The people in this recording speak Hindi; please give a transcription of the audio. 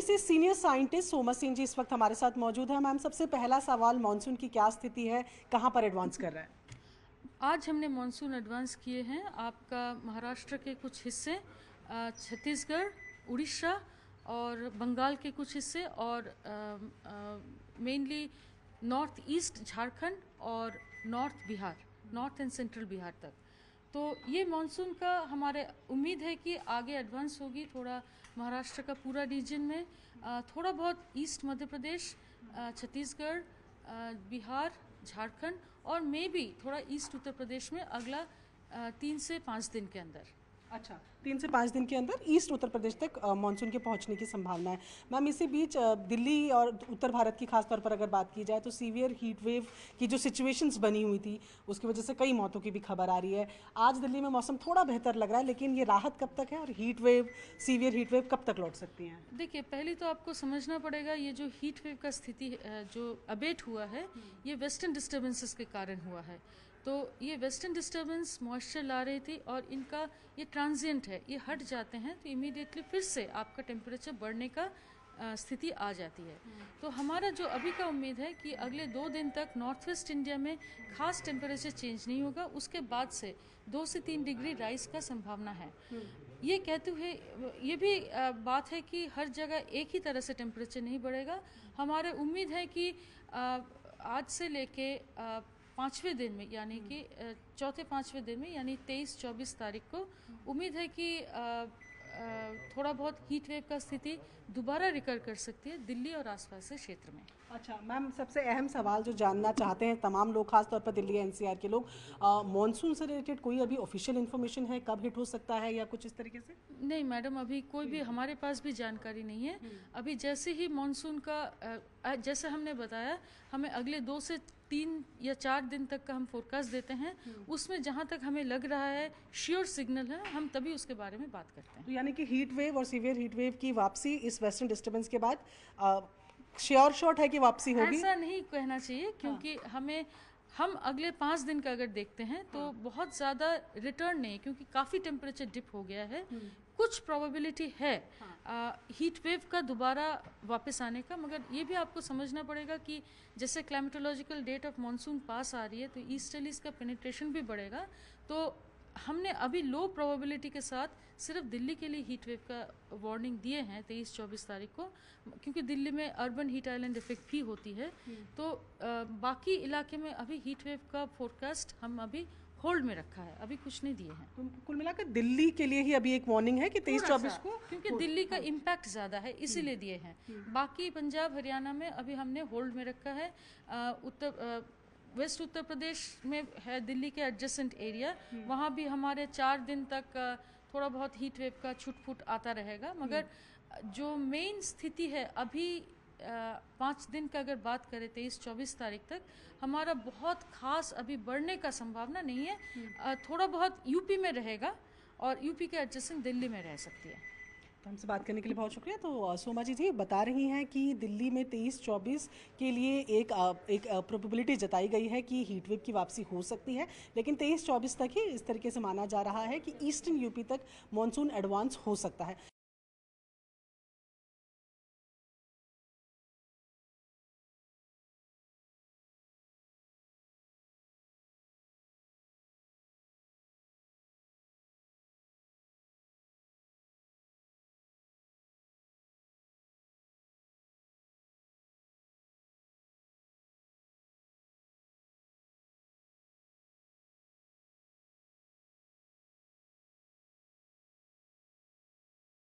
से सीनियर साइंटिस्ट सोमा सिंह जी इस वक्त हमारे साथ मौजूद है। मैम, सबसे पहला सवाल, मानसून की क्या स्थिति है, कहाँ पर एडवांस कर रहा है? आज हमने मानसून एडवांस किए हैं। आपका महाराष्ट्र के कुछ हिस्से, छत्तीसगढ़, उड़ीसा और बंगाल के कुछ हिस्से और मेनली नॉर्थ ईस्ट झारखंड और north Bihar, north and central Bihar तक। तो ये मानसून का हमारे उम्मीद है कि आगे एडवांस होगी थोड़ा महाराष्ट्र का पूरा रीजन में, थोड़ा बहुत ईस्ट मध्य प्रदेश, छत्तीसगढ़, बिहार, झारखंड और मे भी थोड़ा ईस्ट उत्तर प्रदेश में अगला 3 से 5 दिन के अंदर। अच्छा, 3 से 5 दिन के अंदर ईस्ट उत्तर प्रदेश तक मानसून के पहुंचने की संभावना है। मैम, इसी बीच दिल्ली और उत्तर भारत की खासतौर पर अगर बात की जाए तो सीवियर हीट वेव की जो सिचुएशंस बनी हुई थी उसकी वजह से कई मौतों की भी खबर आ रही है। आज दिल्ली में मौसम थोड़ा बेहतर लग रहा है, लेकिन ये राहत कब तक है और heat wave, severe heat wave कब तक लौट सकती हैं? देखिए, पहले तो आपको समझना पड़ेगा ये जो हीट वेव का स्थिति जो अबेट हुआ है ये वेस्टर्न डिस्टर्बेंसेस के कारण हुआ है। तो ये वेस्टर्न डिस्टर्बेंस मॉइस्चर ला रही थी और इनका ये ट्रांजिएंट है, ये हट जाते हैं तो इमीडिएटली फिर से आपका टेम्परेचर बढ़ने का स्थिति आ जाती है। तो हमारा जो अभी का उम्मीद है कि अगले 2 दिन तक नॉर्थ वेस्ट इंडिया में खास टेम्परेचर चेंज नहीं होगा, उसके बाद से 2 से 3 डिग्री राइज का संभावना है। ये कहते हुए ये भी बात है कि हर जगह एक ही तरह से टेम्परेचर नहीं बढ़ेगा। हमारे उम्मीद है कि आज से लेके 5वें दिन में यानी कि चौथे 5वें दिन में यानी 23-24 तारीख को उम्मीद है कि थोड़ा बहुत हीट वेव का स्थिति दोबारा रिकर कर सकती है दिल्ली और आसपास के क्षेत्र में। अच्छा मैम, सबसे अहम सवाल जो जानना चाहते हैं तमाम लोग, खासतौर पर दिल्ली एनसीआर के लोग, मॉनसून से रिलेटेड कोई अभी ऑफिशियल इन्फॉर्मेशन है, कब हिट हो सकता है या कुछ इस तरीके से? नहीं मैडम, अभी कोई भी हमारे पास भी जानकारी नहीं है। अभी जैसे ही मॉनसून का जैसे हमने बताया, हमें अगले 2 से 3 या 4 दिन तक का हम फोरकास्ट देते हैं। उसमें जहाँ तक हमें लग रहा है श्योर सिग्नल है, हम तभी उसके बारे में बात करते हैं। तो यानी कि हीट वेव और सीवियर हीट वेव की वापसी इस वेस्टर्न डिस्टर्बेंस के बाद श्योर शॉट है कि वापसी होगी? ऐसा नहीं कहना चाहिए, क्योंकि हम अगले 5 दिन का अगर देखते हैं तो बहुत ज़्यादा रिटर्न नहीं, क्योंकि काफ़ी टेम्परेचर डिप हो गया है। कुछ प्रोबेबिलिटी है हीट वेव का दोबारा वापस आने का, मगर ये भी आपको समझना पड़ेगा कि जैसे क्लाइमेटोलॉजिकल डेट ऑफ मानसून पास आ रही है तो ईस्टर्लीज का पेनिट्रेशन भी बढ़ेगा। तो हमने अभी लो प्रोबेबिलिटी के साथ सिर्फ दिल्ली के लिए हीट वेव का वार्निंग दिए हैं 23-24 तारीख को, क्योंकि दिल्ली में अर्बन हीट आइलैंड इफेक्ट भी होती है। तो बाकी इलाके में अभी हीट वेव का फोरकास्ट हम अभी होल्ड में रखा है, अभी कुछ नहीं दिए हैं। तो कुल मिलाकर दिल्ली के लिए ही अभी एक वार्निंग है कि 23-24 को, क्योंकि दिल्ली का इम्पैक्ट ज़्यादा है इसीलिए दिए हैं। बाकी पंजाब हरियाणा में अभी हमने होल्ड में रखा है। वेस्ट उत्तर प्रदेश में है दिल्ली के एडजेसेंट एरिया, वहाँ भी हमारे 4 दिन तक थोड़ा बहुत हीट वेव का छुटपुट आता रहेगा। मगर जो मेन स्थिति है अभी 5 दिन का अगर बात करें 23-24 तारीख तक, हमारा बहुत खास अभी बढ़ने का संभावना नहीं है। थोड़ा बहुत यूपी में रहेगा और यूपी के एडजेसेंट दिल्ली में रह सकती है। तो हमसे बात करने के लिए बहुत शुक्रिया। तो सोमा जी बता रही हैं कि दिल्ली में 23-24 के लिए एक प्रोबेबिलिटी जताई गई है कि हीट वेव की वापसी हो सकती है, लेकिन 23-24 तक ही इस तरीके से माना जा रहा है कि ईस्टर्न यूपी तक मानसून एडवांस हो सकता है।